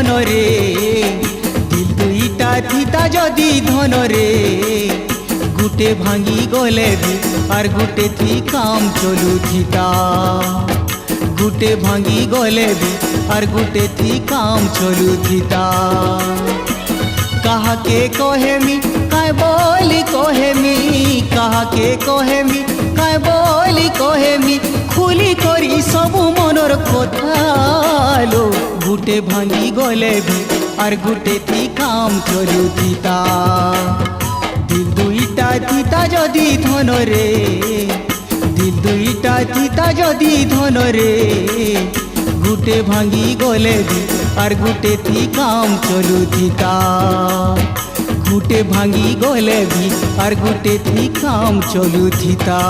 ধনরে দিল দুইটা থিতা যদি ধনরে গুটে ভাঙি গলে ভি আর গুটে থি কাম চলু থিতা গুটে ভাঙি গলে ভি আর গুটে থি কাম চলু থিতা কাহাকে কহেমি কায় বলি কহেমি কাহাকে কহেমি কায় বলি কহেমি খুলি করি সবু মনর কথা লো গুটে ভাঙি গলে ভি আর গুটে থি কাম চলু থিতা দিল দুইটা থিতা যদি ধনরে দিল দুইটা থিতা যদি ধনরে গুটে ভাঙি গলে ভি আর গুটে থি কাম চলু থিতা গুটে ভাঙি গলে ভি আর গুটে থি কাম চলু থিতা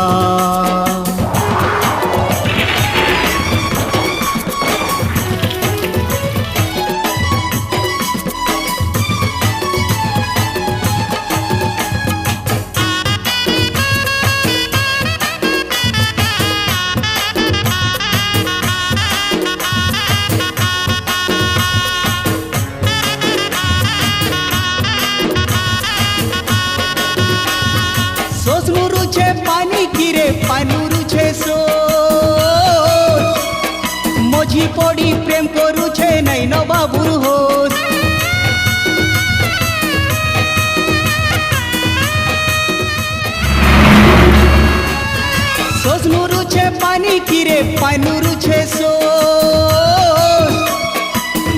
सोसनुरुछे पानी किरे पानुरुछे सो मझी पड़ी प्रेम करुछे नहीं न बाबुर हो सोसनुरुछे पानी किरे पानुरुछे सो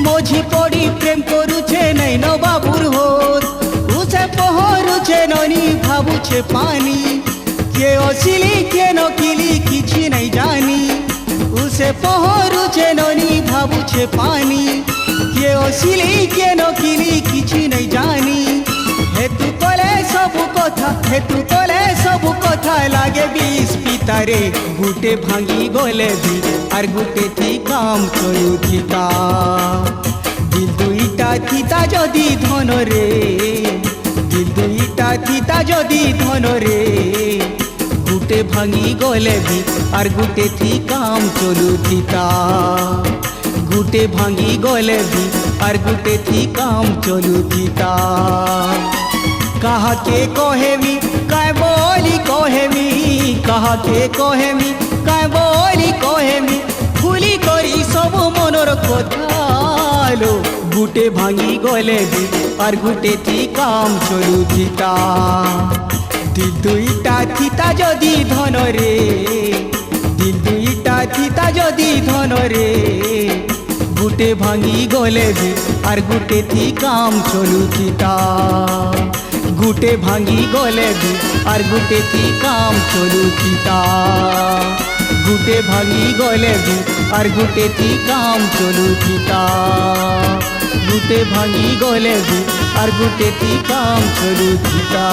मझी पड़ी प्रेम करुछे नहीं न बाबुर हो उसे पहरुछे ननी भावुछे पानी के असिली के नकिली किछि नहीं जानी उसे पहरुछे ननी भावुछे पानी के असिली के नकिली किछि नहीं जानी हेतु कले सबु कथा लागे बीस पितारे गुटे भांगी गले भी और गुटे थी काम चलु थीता दिल दुईटा थीता जदि धनरे दिल दुईटा थीता जदि धनरे गुटे भांगी गले भी और गुटे थी काम चलु थीता गुटे भांगी गले भी और गुटे थी काम चलु थीता कहा के कहेमी काय बोली कहेमी कहा के कहेमी काय बोली कहेमी खुली करी सब मनर कथा लो गुटे भांगी गले भी और गुटे थी काम चलु थीता दिल दुईटा थीता जदि धनरे दिल दुईटा थीता जदि धनरे गुटे भांगी गले भी और गुटे थी काम चलु थीता गुटे भांगी गले भी और गुटे थी काम चलु थीता गुटे भांगी गले भी और गुटे थी काम चलु थीता गुटे भांगी गले भी और गुटे थी काम चलु थीता।